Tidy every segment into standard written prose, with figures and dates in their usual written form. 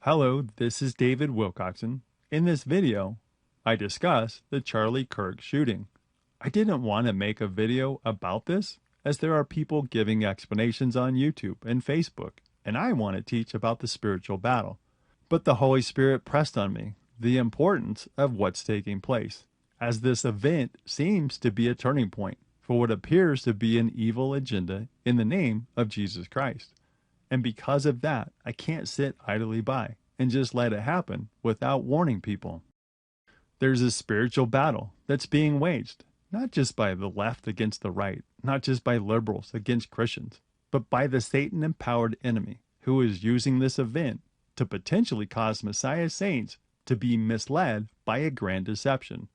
Hello, this is David Wilcoxon. In this video, I discuss the Charlie Kirk shooting. I didn't want to make a video about this as there are people giving explanations on YouTube and Facebook, and I want to teach about the spiritual battle. But the Holy Spirit pressed on me the importance of what's taking place, as this event seems to be a turning point for what appears to be an evil agenda in the name of Jesus Christ. And because of that, I can't sit idly by and just let it happen without warning people. There's a spiritual battle that's being waged, not just by the left against the right, not just by liberals against Christians, but by the Satan-empowered enemy who is using this event to potentially cause Messiah's saints to be misled by a grand deception.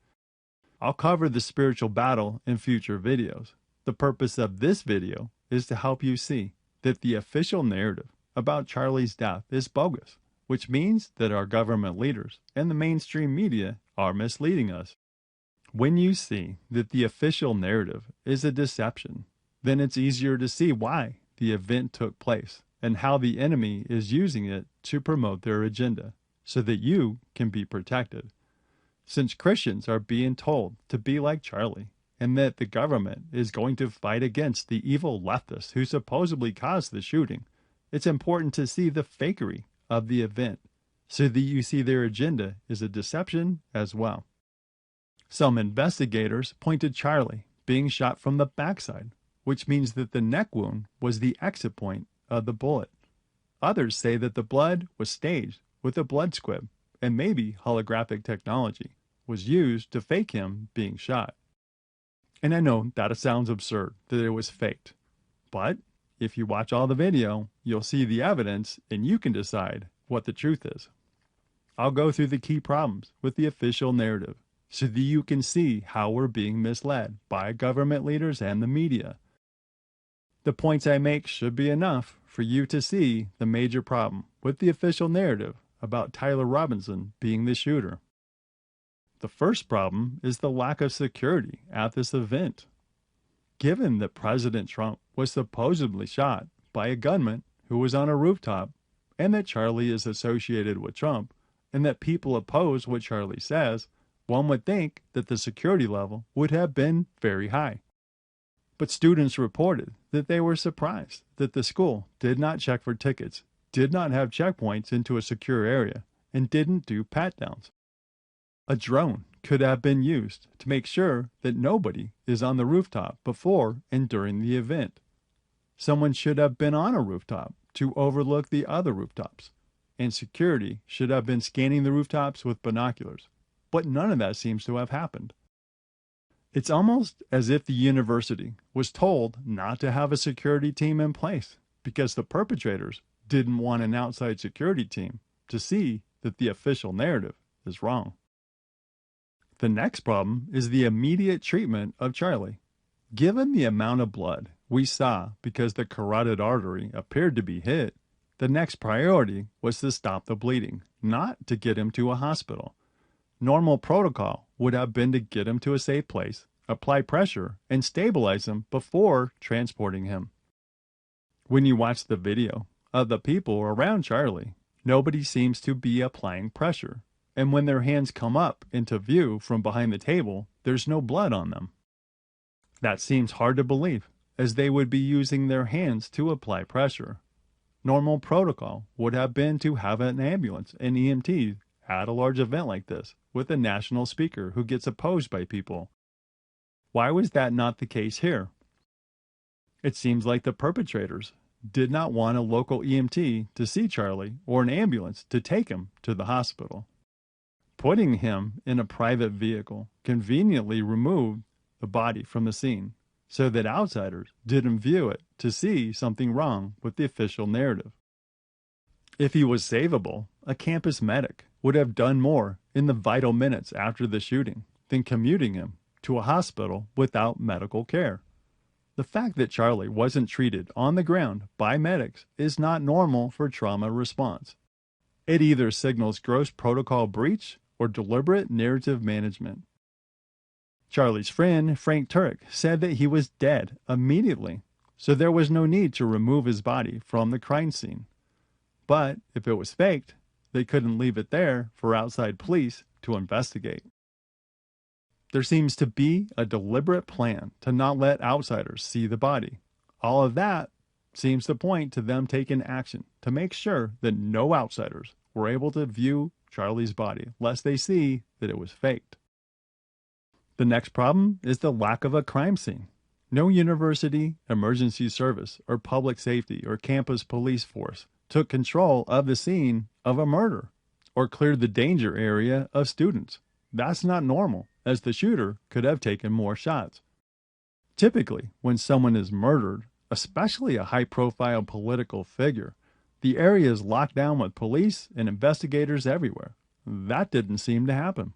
I'll cover the spiritual battle in future videos. The purpose of this video is to help you see that the official narrative about Charlie's death is bogus, which means that our government leaders and the mainstream media are misleading us. When you see that the official narrative is a deception, then it's easier to see why the event took place and how the enemy is using it to promote their agenda so that you can be protected. Since Christians are being told to be like Charlie, and that the government is going to fight against the evil leftists who supposedly caused the shooting, it's important to see the fakery of the event so that you see their agenda is a deception as well. Some investigators pointed Charlie being shot from the backside, which means that the neck wound was the exit point of the bullet. Others say that the blood was staged with a blood squib, and maybe holographic technology was used to fake him being shot. And I know that it sounds absurd that it was faked, but if you watch all the video, you'll see the evidence and you can decide what the truth is. I'll go through the key problems with the official narrative so that you can see how we're being misled by government leaders and the media. The points I make should be enough for you to see the major problem with the official narrative about Tyler Robinson being the shooter. The first problem is the lack of security at this event. Given that President Trump was supposedly shot by a gunman who was on a rooftop, and that Charlie is associated with Trump, and that people oppose what Charlie says, one would think that the security level would have been very high. But students reported that they were surprised that the school did not check for tickets, did not have checkpoints into a secure area, and didn't do pat-downs. A drone could have been used to make sure that nobody is on the rooftop before and during the event. Someone should have been on a rooftop to overlook the other rooftops, and security should have been scanning the rooftops with binoculars, but none of that seems to have happened. It's almost as if the university was told not to have a security team in place because the perpetrators didn't want an outside security team to see that the official narrative is wrong. The next problem is the immediate treatment of Charlie. Given the amount of blood we saw because the carotid artery appeared to be hit, the next priority was to stop the bleeding, not to get him to a hospital. Normal protocol would have been to get him to a safe place, apply pressure, and stabilize him before transporting him. When you watch the video of the people around Charlie, nobody seems to be applying pressure. And when their hands come up into view from behind the table, there's no blood on them. That seems hard to believe, as they would be using their hands to apply pressure. Normal protocol would have been to have an ambulance and EMT at a large event like this, with a national speaker who gets opposed by people. Why was that not the case here? It seems like the perpetrators did not want a local EMT to see Charlie or an ambulance to take him to the hospital. Putting him in a private vehicle conveniently removed the body from the scene so that outsiders didn't view it to see something wrong with the official narrative. If he was savable, a campus medic would have done more in the vital minutes after the shooting than commuting him to a hospital without medical care. The fact that Charlie wasn't treated on the ground by medics is not normal for trauma response. It either signals gross protocol breach or deliberate narrative management. Charlie's friend, Frank Turek, said that he was dead immediately, so there was no need to remove his body from the crime scene. But if it was faked, they couldn't leave it there for outside police to investigate. There seems to be a deliberate plan to not let outsiders see the body. All of that seems to point to them taking action to make sure that no outsiders were able to view Charlie's body, lest they see that it was faked. The next problem is the lack of a crime scene. No university, emergency service, or public safety or campus police force took control of the scene of a murder or cleared the danger area of students. That's not normal, as the shooter could have taken more shots. Typically, when someone is murdered, especially a high-profile political figure, the area is locked down with police and investigators everywhere. That didn't seem to happen.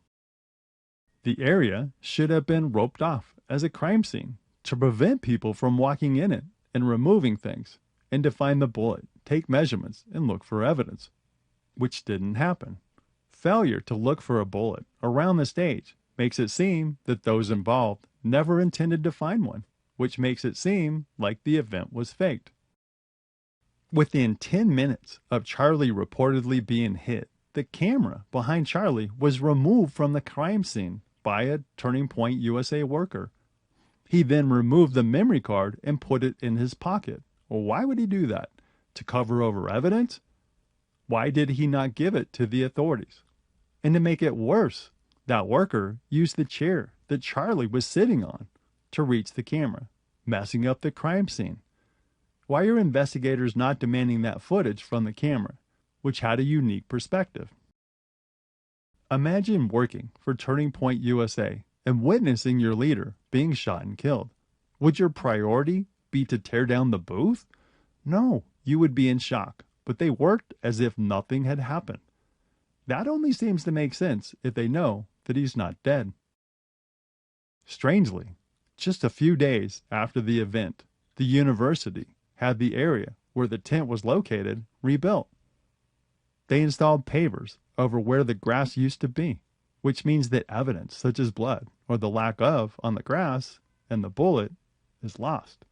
The area should have been roped off as a crime scene to prevent people from walking in it and removing things, and to find the bullet, take measurements, and look for evidence, which didn't happen. Failure to look for a bullet around the stage makes it seem that those involved never intended to find one, which makes it seem like the event was faked. Within 10 minutes of Charlie reportedly being hit, the camera behind Charlie was removed from the crime scene by a Turning Point USA worker. He then removed the memory card and put it in his pocket. Well, why would he do that? To cover over evidence? Why did he not give it to the authorities? And to make it worse, that worker used the chair that Charlie was sitting on to reach the camera, messing up the crime scene. Why are investigators not demanding that footage from the camera, which had a unique perspective? Imagine working for Turning Point USA and witnessing your leader being shot and killed. Would your priority be to tear down the booth? No, you would be in shock, but they worked as if nothing had happened. That only seems to make sense if they know that he's not dead. Strangely, just a few days after the event, the university had the area where the tent was located rebuilt. They installed pavers over where the grass used to be, which means that evidence such as blood or the lack of on the grass and the bullet is lost.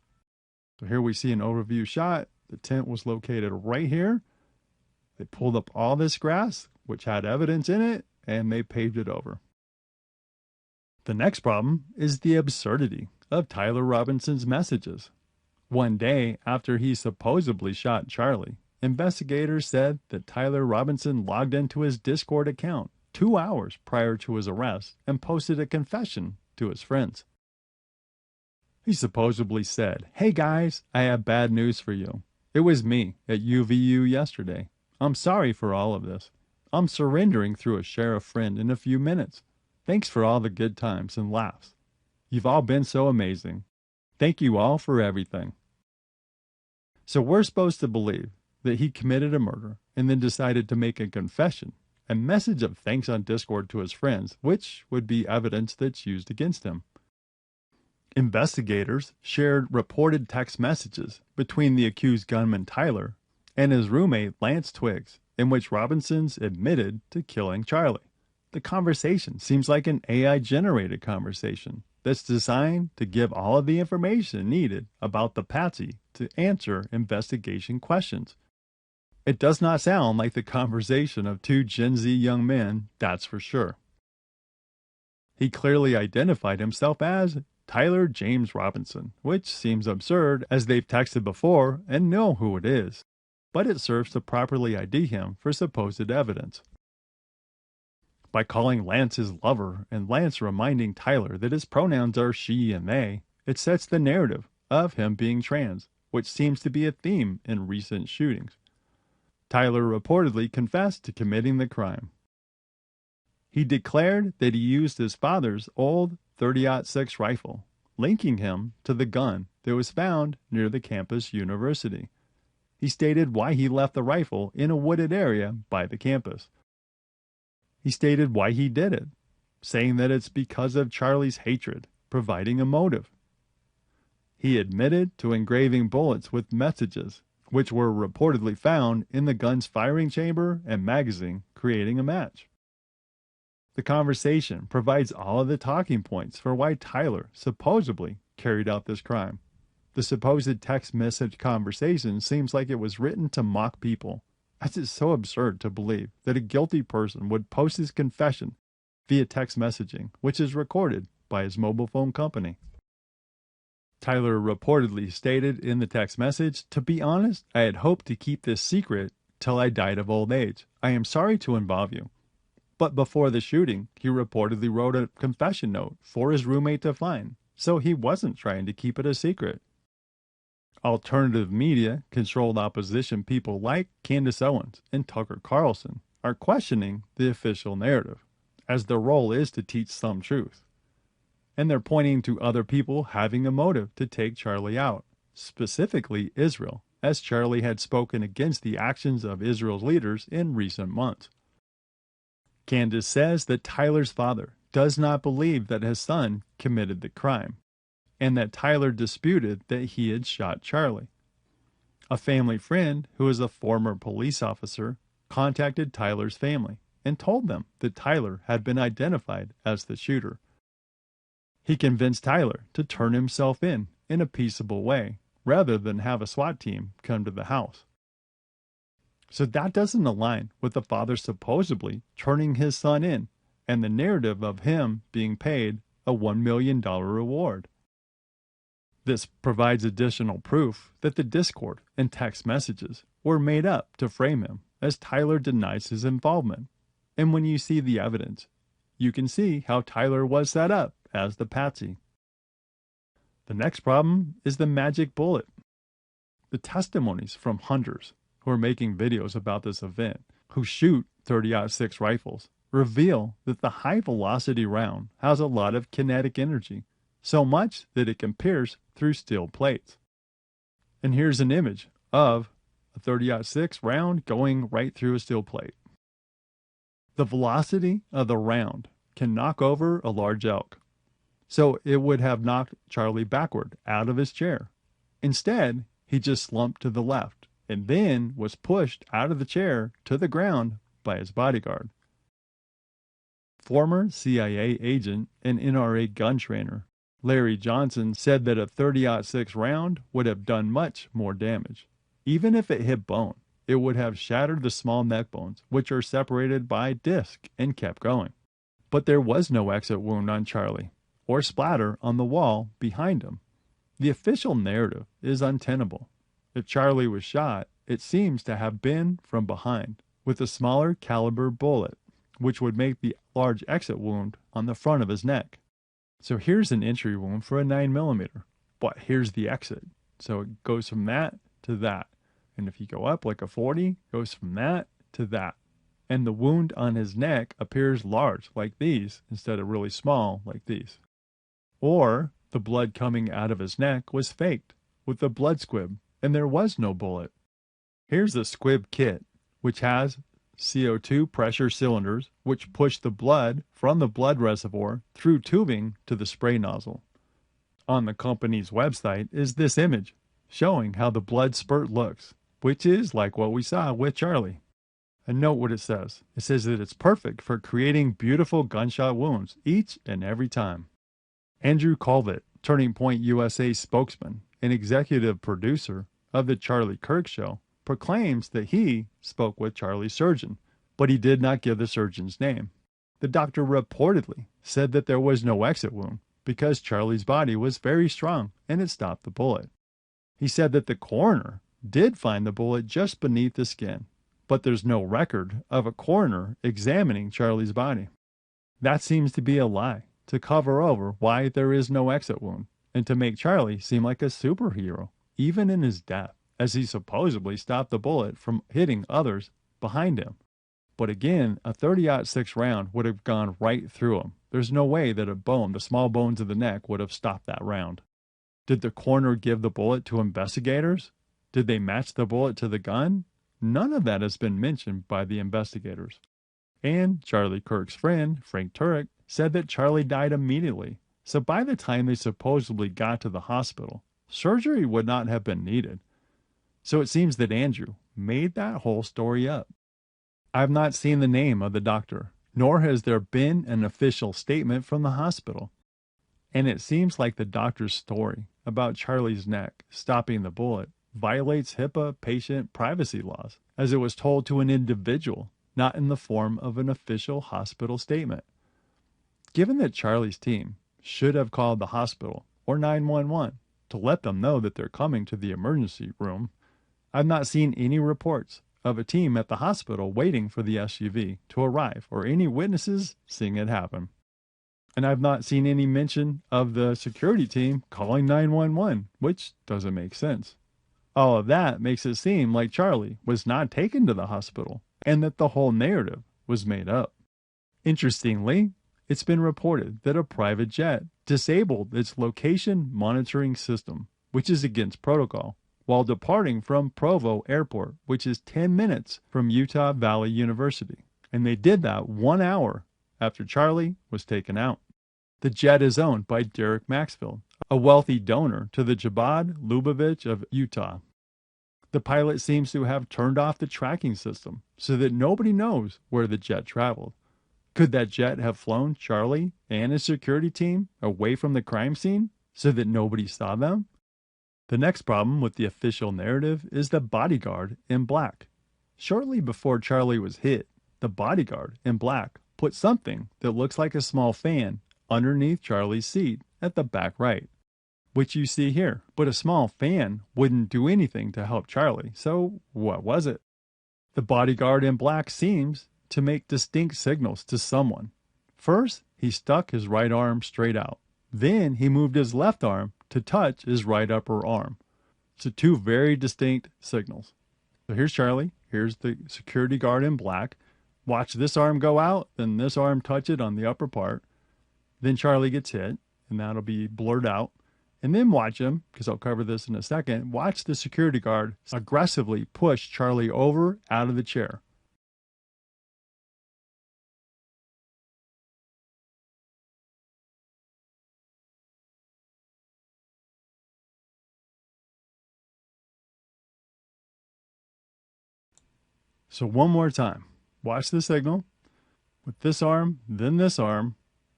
So here we see an overview shot. The tent was located right here. They pulled up all this grass, which had evidence in it, and they paved it over. The next problem is the absurdity of Tyler Robinson's messages. One day after he supposedly shot Charlie, investigators said that Tyler Robinson logged into his Discord account 2 hours prior to his arrest and posted a confession to his friends. He supposedly said, "Hey guys, I have bad news for you. It was me at UVU yesterday. I'm sorry for all of this. I'm surrendering through a sheriff friend in a few minutes. Thanks for all the good times and laughs. You've all been so amazing. Thank you all for everything." So we're supposed to believe that he committed a murder and then decided to make a confession, a message of thanks on Discord to his friends, which would be evidence that's used against him. Investigators shared reported text messages between the accused gunman Tyler and his roommate Lance Twiggs, in which Robinson's admitted to killing Charlie. The conversation seems like an AI-generated conversation that's designed to give all of the information needed about the patsy to answer investigation questions. It does not sound like the conversation of two Gen Z young men, that's for sure. He clearly identified himself as Tyler James Robinson, which seems absurd as they've texted before and know who it is, but it serves to properly ID him for supposed evidence. By calling Lance his lover and Lance reminding Tyler that his pronouns are she and they, it sets the narrative of him being trans, which seems to be a theme in recent shootings. Tyler reportedly confessed to committing the crime. He declared that he used his father's old .30-06 rifle, linking him to the gun that was found near the campus university. He stated why he left the rifle in a wooded area by the campus. He stated why he did it, saying that it's because of Charlie's hatred, providing a motive. He admitted to engraving bullets with messages, which were reportedly found in the gun's firing chamber and magazine, creating a match. The conversation provides all of the talking points for why Tyler supposedly carried out this crime. The supposed text message conversation seems like it was written to mock people, As it's so absurd to believe that a guilty person would post his confession via text messaging, which is recorded by his mobile phone company. Tyler reportedly stated in the text message, "To be honest, I had hoped to keep this secret till I died of old age. I am sorry to involve you." But before the shooting, he reportedly wrote a confession note for his roommate to find, so he wasn't trying to keep it a secret. Alternative media, controlled opposition people like Candace Owens and Tucker Carlson are questioning the official narrative, as their role is to teach some truth. And they're pointing to other people having a motive to take Charlie out, specifically Israel, as Charlie had spoken against the actions of Israel's leaders in recent months. Candace says that Tyler's father does not believe that his son committed the crime, and that Tyler disputed that he had shot Charlie. A family friend, who is a former police officer, contacted Tyler's family and told them that Tyler had been identified as the shooter. He convinced Tyler to turn himself in a peaceable way, rather than have a SWAT team come to the house. So that doesn't align with the father supposedly turning his son in and the narrative of him being paid a $1 million reward. This provides additional proof that the Discord and text messages were made up to frame him, as Tyler denies his involvement. And when you see the evidence, you can see how Tyler was set up as the patsy. The next problem is the magic bullet. The testimonies from hunters who are making videos about this event, who shoot .30-06 rifles, reveal that the high-velocity round has a lot of kinetic energy, so much that it can pierce through steel plates. And here's an image of a .30-06 round going right through a steel plate. The velocity of the round can knock over a large elk, so it would have knocked Charlie backward out of his chair. Instead, he just slumped to the left and then was pushed out of the chair to the ground by his bodyguard. Former CIA agent and NRA gun trainer Larry Johnson said that a .30-06 round would have done much more damage. Even if it hit bone, it would have shattered the small neck bones, which are separated by disc, and kept going. But there was no exit wound on Charlie, or splatter on the wall behind him. The official narrative is untenable. If Charlie was shot, it seems to have been from behind, with a smaller caliber bullet, which would make the large exit wound on the front of his neck. So here's an entry wound for a 9mm, but here's the exit. So it goes from that to that. And if you go up like a 40, it goes from that to that. And the wound on his neck appears large like these instead of really small like these. Or the blood coming out of his neck was faked with the blood squib, and there was no bullet. Here's the squib kit, which has CO2 pressure cylinders which push the blood from the blood reservoir through tubing to the spray nozzle. On the company's website is this image showing how the blood spurt looks, which is like what we saw with Charlie. And note what it says. It says that it's perfect for creating beautiful gunshot wounds each and every time. Andrew Colvett, Turning Point USA spokesman and executive producer of the Charlie Kirk Show, proclaims that he spoke with Charlie's surgeon, but he did not give the surgeon's name. The doctor reportedly said that there was no exit wound because Charlie's body was very strong and it stopped the bullet. He said that the coroner did find the bullet just beneath the skin, but there's no record of a coroner examining Charlie's body. That seems to be a lie to cover over why there is no exit wound and to make Charlie seem like a superhero, even in his death, as he supposedly stopped the bullet from hitting others behind him. But again, a .30-06 round would have gone right through him. There's no way that a bone, the small bones of the neck, would have stopped that round. Did the coroner give the bullet to investigators? Did they match the bullet to the gun? None of that has been mentioned by the investigators. And Charlie Kirk's friend, Frank Turek, said that Charlie died immediately. So by the time they supposedly got to the hospital, surgery would not have been needed. So it seems that Andrew made that whole story up. I've not seen the name of the doctor, nor has there been an official statement from the hospital. And it seems like the doctor's story about Charlie's neck stopping the bullet violates HIPAA patient privacy laws, as it was told to an individual, not in the form of an official hospital statement. Given that Charlie's team should have called the hospital or 911 to let them know that they're coming to the emergency room, I've not seen any reports of a team at the hospital waiting for the SUV to arrive or any witnesses seeing it happen. And I've not seen any mention of the security team calling 911, which doesn't make sense. All of that makes it seem like Charlie was not taken to the hospital and that the whole narrative was made up. Interestingly, it's been reported that a private jet disabled its location monitoring system, which is against protocol, while departing from Provo Airport, which is 10 minutes from Utah Valley University. And they did that 1 hour after Charlie was taken out. The jet is owned by Derek Maxfield, a wealthy donor to the Chabad Lubavitch of Utah. The pilot seems to have turned off the tracking system so that nobody knows where the jet traveled. Could that jet have flown Charlie and his security team away from the crime scene so that nobody saw them? The next problem with the official narrative is the bodyguard in black. Shortly before Charlie was hit, the bodyguard in black put something that looks like a small fan underneath Charlie's seat at the back right, which you see here. But a small fan wouldn't do anything to help Charlie, so what was it? The bodyguard in black seems to make distinct signals to someone. First, he stuck his right arm straight out. Then he moved his left arm to touch his right upper arm. So two very distinct signals. So here's Charlie. Here's the security guard in black. Watch this arm go out, then this arm touch it on the upper part. Then Charlie gets hit, and that'll be blurred out. And then watch him, because I'll cover this in a second, watch the security guard aggressively push Charlie over out of the chair. So one more time, watch the signal with this arm, then this arm,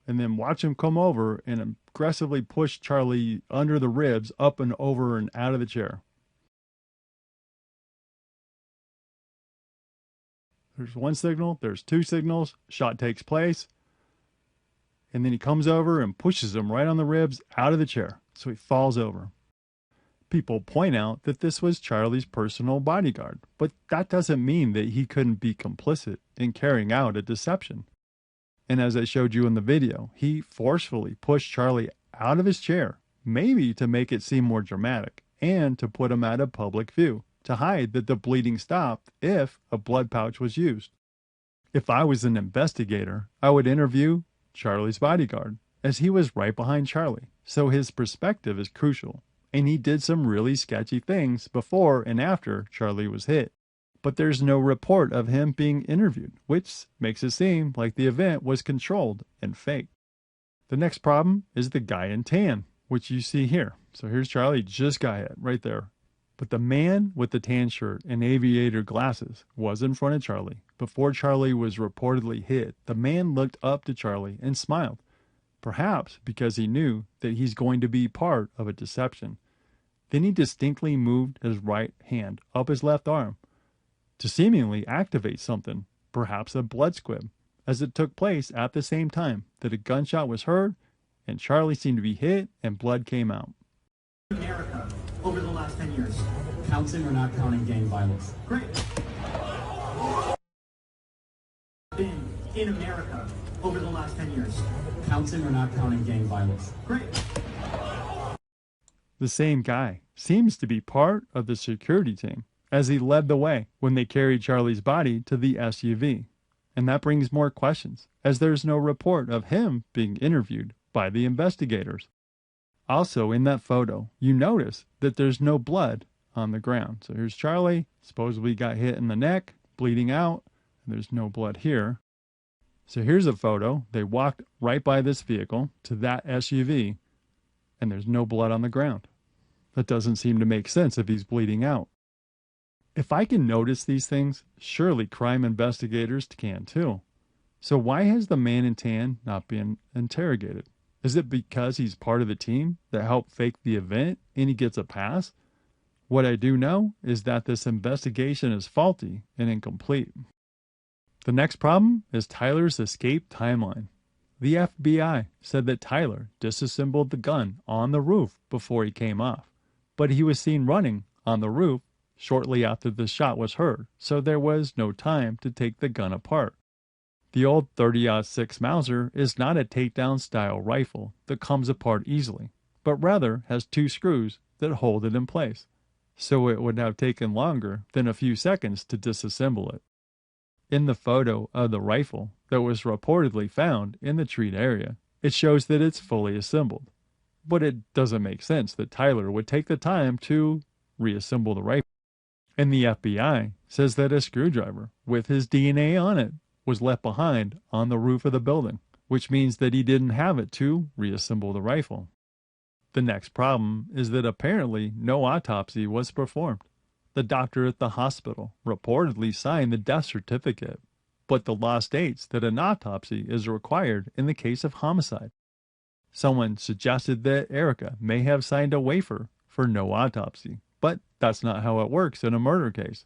and then watch him come over and aggressively push Charlie under the ribs, up and over and out of the chair. There's one signal, there's two signals, shot takes place, and then he comes over and pushes him right on the ribs out of the chair, so he falls over. People point out that this was Charlie's personal bodyguard, but that doesn't mean that he couldn't be complicit in carrying out a deception. And as I showed you in the video, he forcefully pushed Charlie out of his chair, maybe to make it seem more dramatic and to put him out of public view, to hide that the bleeding stopped if a blood pouch was used. If I was an investigator, I would interview Charlie's bodyguard, as he was right behind Charlie, so his perspective is crucial. And he did some really sketchy things before and after Charlie was hit. But there's no report of him being interviewed, which makes it seem like the event was controlled and fake. The next problem is the guy in tan, which you see here. So here's Charlie, just got hit right there. But the man with the tan shirt and aviator glasses was in front of Charlie. Before Charlie was reportedly hit, the man looked up to Charlie and smiled, perhaps because he knew that he's going to be part of a deception. Then he distinctly moved his right hand up his left arm to seemingly activate something, perhaps a blood squib, as it took place at the same time that a gunshot was heard and Charlie seemed to be hit and blood came out. America over the last 10 years. Counting or not counting gang violence? Great. Been in America over the last 10 years. Counting or not counting gang violence? Great. The same guy seems to be part of the security team, as he led the way when they carried Charlie's body to the SUV. And that brings more questions, as there's no report of him being interviewed by the investigators. Also, in that photo, you notice that there's no blood on the ground. So here's Charlie, supposedly got hit in the neck, bleeding out, and there's no blood here. So here's a photo. They walked right by this vehicle to that SUV, and there's no blood on the ground. That doesn't seem to make sense if he's bleeding out. If I can notice these things, surely crime investigators can too. So why has the man in tan not been interrogated? Is it because he's part of the team that helped fake the event and he gets a pass? What I do know is that this investigation is faulty and incomplete. The next problem is Tyler's escape timeline. The FBI said that Tyler disassembled the gun on the roof before he came off, but he was seen running on the roof shortly after the shot was heard, so there was no time to take the gun apart. The old .30-06 Mauser is not a takedown style rifle that comes apart easily, but rather has two screws that hold it in place, so it would have taken longer than a few seconds to disassemble it. In the photo of the rifle that was reportedly found in the treat area, it shows that it's fully assembled, but it doesn't make sense that Tyler would take the time to reassemble the rifle. And the FBI says that a screwdriver with his DNA on it was left behind on the roof of the building, which means that he didn't have it to reassemble the rifle. The next problem is that apparently no autopsy was performed. The doctor at the hospital reportedly signed the death certificate, but the law states that an autopsy is required in the case of homicide. Someone suggested that Erica may have signed a waiver for no autopsy, but that's not how it works in a murder case.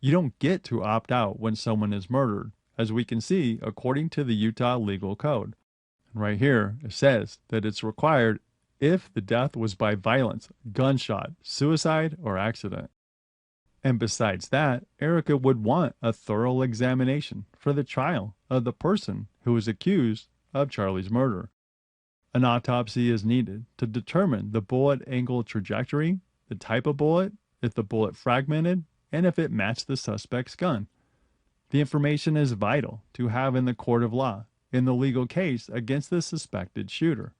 You don't get to opt out when someone is murdered, as we can see according to the Utah Legal Code. And right here, it says that it's required if the death was by violence, gunshot, suicide, or accident. And besides that, Erica would want a thorough examination for the trial of the person who is accused of Charlie's murder. An autopsy is needed to determine the bullet angle trajectory, the type of bullet, if the bullet fragmented, and if it matched the suspect's gun. The information is vital to have in the court of law in the legal case against the suspected shooter.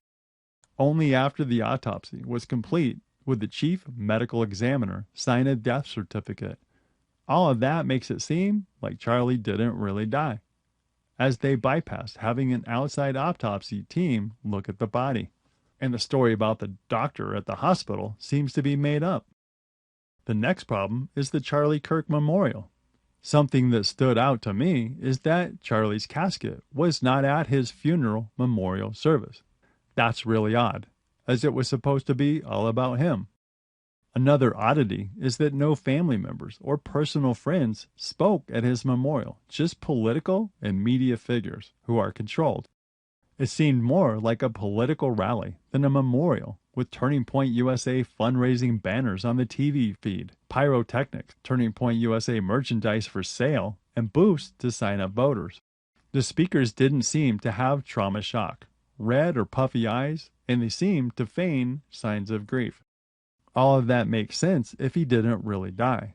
Only after the autopsy was complete would the chief medical examiner sign a death certificate. All of that makes it seem like Charlie didn't really die, as they bypassed having an outside autopsy team look at the body. And the story about the doctor at the hospital seems to be made up. The next problem is the Charlie Kirk Memorial. Something that stood out to me is that Charlie's casket was not at his funeral memorial service. That's really odd, as it was supposed to be all about him. Another oddity is that no family members or personal friends spoke at his memorial, just political and media figures who are controlled. It seemed more like a political rally than a memorial, with Turning Point USA fundraising banners on the TV feed, pyrotechnics, Turning Point USA merchandise for sale, and booths to sign up voters. The speakers didn't seem to have trauma shock, red or puffy eyes, and they seemed to feign signs of grief. All of that makes sense if he didn't really die.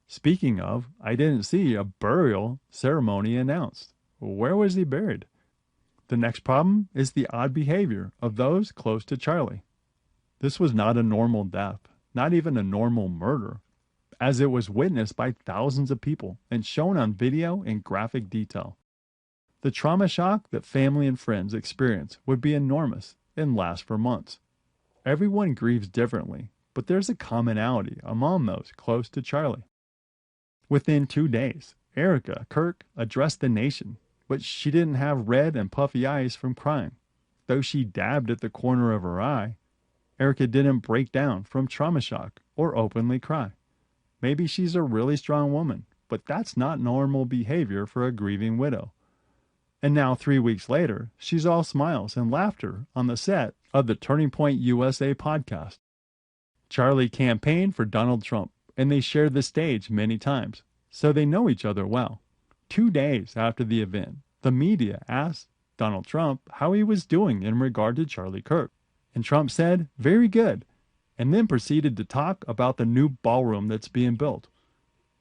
Speaking of, I didn't see a burial ceremony announced. Where was he buried? The next problem is the odd behavior of those close to Charlie. This was not a normal death, not even a normal murder, as it was witnessed by thousands of people and shown on video in graphic detail. The trauma shock that family and friends experience would be enormous and last for months. Everyone grieves differently, but there's a commonality among those close to Charlie. Within 2 days, Erica Kirk addressed the nation, but she didn't have red and puffy eyes from crying. Though she dabbed at the corner of her eye, Erica didn't break down from trauma shock or openly cry. Maybe she's a really strong woman, but that's not normal behavior for a grieving widow. And now 3 weeks later, she's all smiles and laughter on the set of the Turning Point USA podcast. Charlie campaigned for Donald Trump, and they shared the stage many times, so they know each other well. 2 days after the event, the media asked Donald Trump how he was doing in regard to Charlie Kirk. And Trump said, "Very good," and then proceeded to talk about the new ballroom that's being built.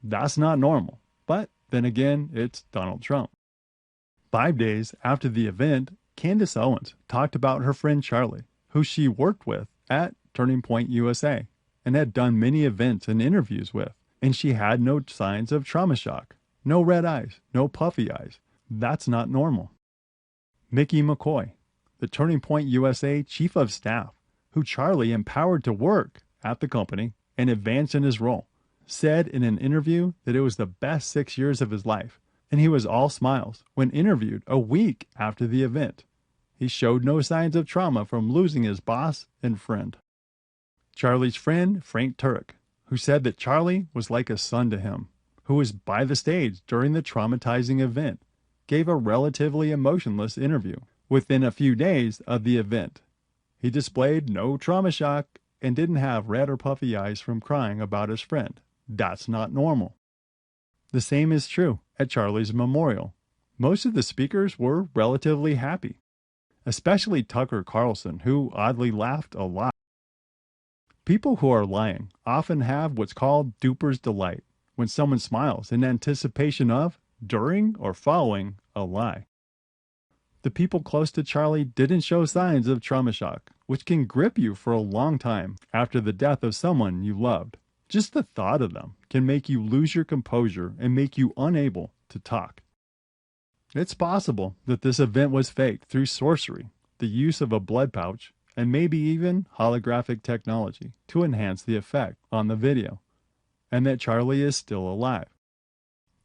That's not normal, but then again, it's Donald Trump. 5 days after the event, Candace Owens talked about her friend Charlie, who she worked with at Turning Point USA and had done many events and interviews with, and she had no signs of trauma shock, no red eyes, no puffy eyes. That's not normal. Mickey McCoy, the Turning Point USA Chief of Staff, who Charlie empowered to work at the company and advance in his role, said in an interview that it was the best 6 years of his life, and he was all smiles when interviewed a week after the event. He showed no signs of trauma from losing his boss and friend. Charlie's friend, Frank Turek, who said that Charlie was like a son to him, who was by the stage during the traumatizing event, gave a relatively emotionless interview within a few days of the event. He displayed no trauma shock and didn't have red or puffy eyes from crying about his friend. That's not normal. The same is true at Charlie's memorial. Most of the speakers were relatively happy, especially Tucker Carlson, who oddly laughed a lot. People who are lying often have what's called duper's delight, when someone smiles in anticipation of, during, or following a lie. The people close to Charlie didn't show signs of trauma shock, which can grip you for a long time after the death of someone you loved. Just the thought of them can make you lose your composure and make you unable to talk. It's possible that this event was faked through sorcery, the use of a blood pouch, and maybe even holographic technology to enhance the effect on the video, and that Charlie is still alive.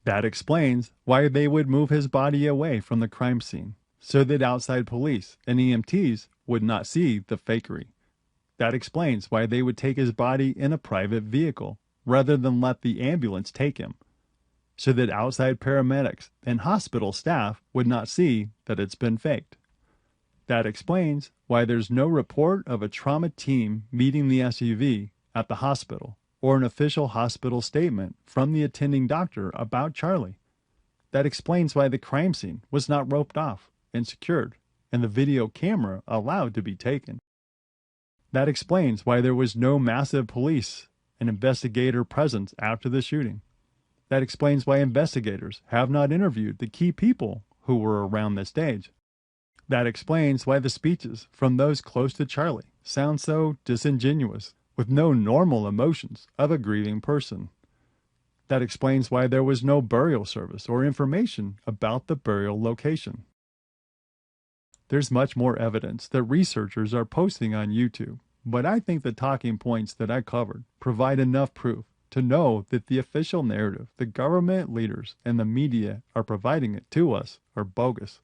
That explains why they would move his body away from the crime scene, so that outside police and EMTs would not see the fakery. That explains why they would take his body in a private vehicle rather than let the ambulance take him, so that outside paramedics and hospital staff would not see that it's been faked. That explains why there's no report of a trauma team meeting the SUV at the hospital or an official hospital statement from the attending doctor about Charlie. That explains why the crime scene was not roped off and secured and the video camera allowed to be taken. That explains why there was no massive police and investigator presence after the shooting. That explains why investigators have not interviewed the key people who were around the stage. That explains why the speeches from those close to Charlie sound so disingenuous, with no normal emotions of a grieving person. That explains why there was no burial service or information about the burial location. There's much more evidence that researchers are posting on YouTube, but I think the talking points that I covered provide enough proof to know that the official narrative the government leaders and the media are providing it to us are bogus.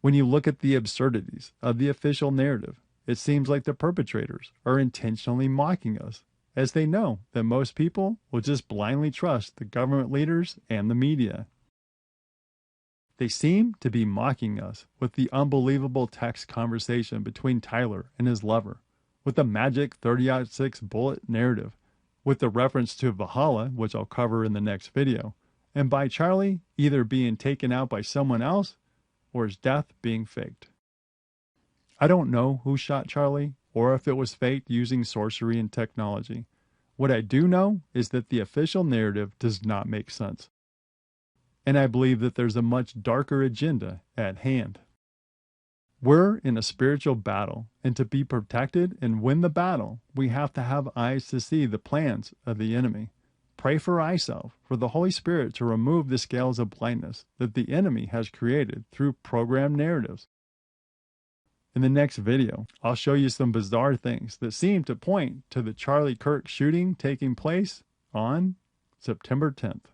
When you look at the absurdities of the official narrative, it seems like the perpetrators are intentionally mocking us, as they know that most people will just blindly trust the government leaders and the media. They seem to be mocking us with the unbelievable text conversation between Tyler and his lover, with the magic 30-06 bullet narrative, with the reference to Valhalla, which I'll cover in the next video, and by Charlie either being taken out by someone else or his death being faked. I don't know who shot Charlie or if it was faked using sorcery and technology. What I do know is that the official narrative does not make sense. And I believe that there's a much darker agenda at hand. We're in a spiritual battle, and to be protected and win the battle, we have to have eyes to see the plans of the enemy. Pray for eyesight, for the Holy Spirit to remove the scales of blindness that the enemy has created through programmed narratives. In the next video, I'll show you some bizarre things that seem to point to the Charlie Kirk shooting taking place on September 10th.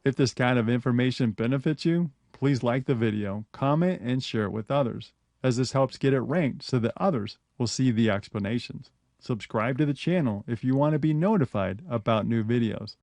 If this kind of information benefits you, please like the video, comment, and share it with others, as this helps get it ranked so that others will see the explanations. Subscribe to the channel if you want to be notified about new videos.